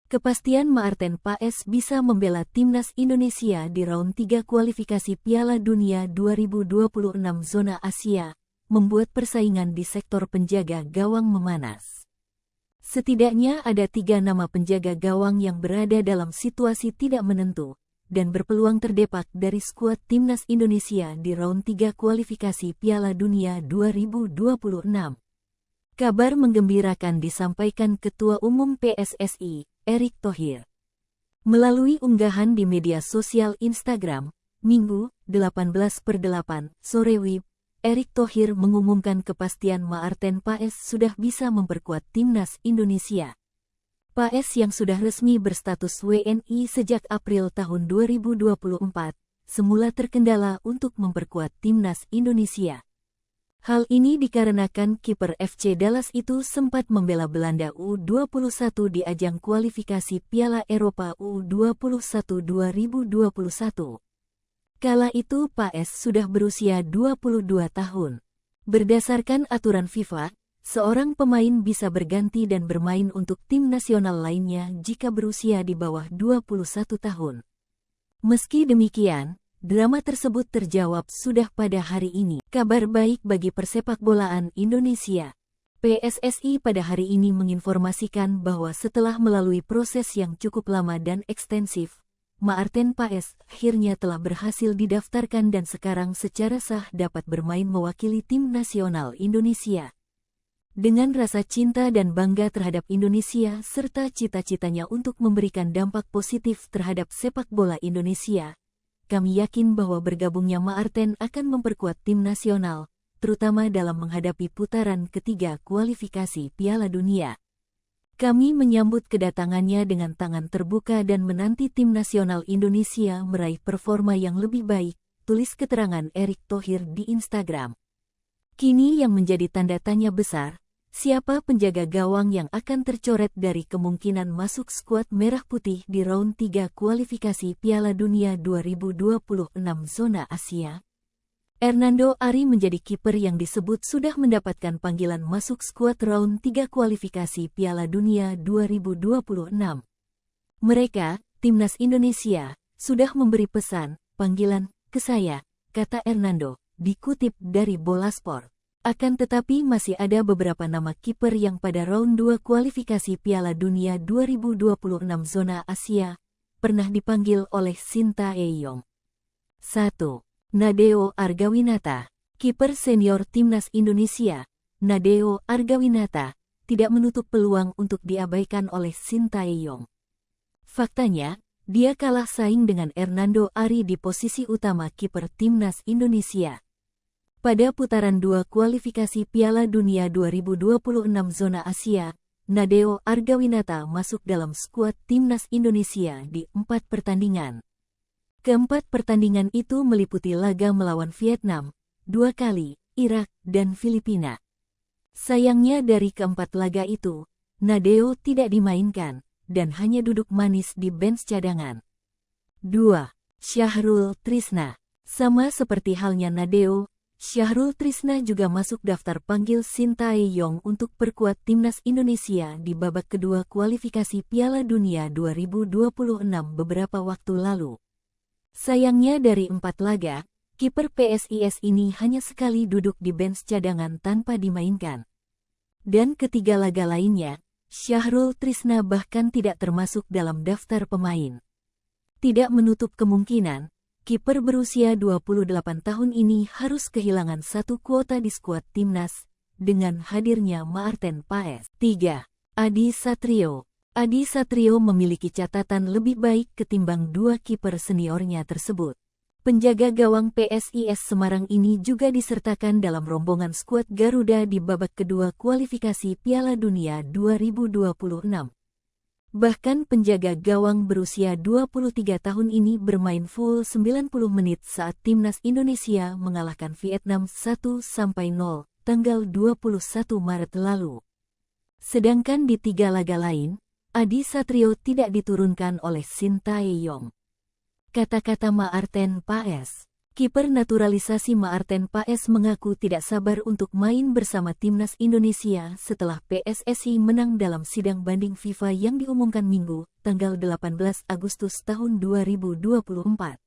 Kepastian Maarten Paes bisa membela timnas Indonesia di round 3 kualifikasi Piala Dunia 2026 zona Asia, membuat persaingan di sektor penjaga gawang memanas. Setidaknya ada 3 nama penjaga gawang yang berada dalam situasi tidak menentu, dan berpeluang terdepak dari skuad timnas Indonesia di round 3 kualifikasi Piala Dunia 2026. Kabar menggembirakan disampaikan Ketua Umum PSSI, Erick Thohir. Melalui unggahan di media sosial Instagram, Minggu, 18/8, sore WIB, Erick Thohir mengumumkan kepastian Maarten Paes sudah bisa memperkuat timnas Indonesia. Paes yang sudah resmi berstatus WNI sejak April tahun 2024, semula terkendala untuk memperkuat timnas Indonesia. Hal ini dikarenakan kiper FC Dallas itu sempat membela Belanda U21 di ajang kualifikasi Piala Eropa U21 2021. Kala itu Paes sudah berusia 22 tahun. Berdasarkan aturan FIFA, seorang pemain bisa berganti dan bermain untuk tim nasional lainnya jika berusia di bawah 21 tahun. Meski demikian, drama tersebut terjawab sudah pada hari ini. Kabar baik bagi persepakbolaan Indonesia. PSSI pada hari ini menginformasikan bahwa setelah melalui proses yang cukup lama dan ekstensif, Maarten Paes akhirnya telah berhasil didaftarkan dan sekarang secara sah dapat bermain mewakili tim nasional Indonesia. Dengan rasa cinta dan bangga terhadap Indonesia serta cita-citanya untuk memberikan dampak positif terhadap sepak bola Indonesia, kami yakin bahwa bergabungnya Maarten akan memperkuat tim nasional, terutama dalam menghadapi putaran ketiga kualifikasi Piala Dunia. Kami menyambut kedatangannya dengan tangan terbuka dan menanti tim nasional Indonesia meraih performa yang lebih baik, tulis keterangan Erick Thohir di Instagram. Kini yang menjadi tanda tanya besar, siapa penjaga gawang yang akan tercoret dari kemungkinan masuk skuad Merah Putih di round 3 kualifikasi Piala Dunia 2026 zona Asia? Hernando Ari menjadi kiper yang disebut sudah mendapatkan panggilan masuk skuad round 3 kualifikasi Piala Dunia 2026. Mereka, timnas Indonesia, sudah memberi pesan, panggilan, ke saya, kata Hernando, dikutip dari Bolasport. Akan tetapi masih ada beberapa nama kiper yang pada round 2 kualifikasi Piala Dunia 2026 zona Asia pernah dipanggil oleh Sintayong. 1. Nadeo Argawinata. Kiper senior timnas Indonesia, Nadeo Argawinata, tidak menutup peluang untuk diabaikan oleh Sintayong. Faktanya, dia kalah saing dengan Hernando Ari di posisi utama kiper timnas Indonesia. Pada putaran 2 kualifikasi Piala Dunia 2026 zona Asia, Nadeo Argawinata masuk dalam skuad timnas Indonesia di 4 pertandingan. Keempat pertandingan itu meliputi laga melawan Vietnam, 2 kali, Irak, dan Filipina. Sayangnya dari keempat laga itu, Nadeo tidak dimainkan, dan hanya duduk manis di bench cadangan. 2. Syahrul Trisna. Sama seperti halnya Nadeo, Syahrul Trisna juga masuk daftar panggil Sintayong untuk perkuat timnas Indonesia di babak kedua kualifikasi Piala Dunia 2026 beberapa waktu lalu. Sayangnya dari 4 laga, kiper PSIS ini hanya sekali duduk di bench cadangan tanpa dimainkan. Dan ketiga laga lainnya, Syahrul Trisna bahkan tidak termasuk dalam daftar pemain. Tidak menutup kemungkinan, kiper berusia 28 tahun ini harus kehilangan 1 kuota di skuad timnas, dengan hadirnya Maarten Paes. 3. Adi Satrio. Adi Satrio memiliki catatan lebih baik ketimbang 2 kiper seniornya tersebut. Penjaga gawang PSIS Semarang ini juga disertakan dalam rombongan skuad Garuda di babak kedua kualifikasi Piala Dunia 2026. Bahkan penjaga gawang berusia 23 tahun ini bermain full 90 menit saat timnas Indonesia mengalahkan Vietnam 1-0 tanggal 21 Maret lalu. Sedangkan di 3 laga lain, Adi Satrio tidak diturunkan oleh Sintayong. Kata-kata Maarten Paes, Kiper naturalisasi Maarten Paes mengaku tidak sabar untuk main bersama timnas Indonesia setelah PSSI menang dalam sidang banding FIFA yang diumumkan Minggu, tanggal 18 Agustus tahun 2024.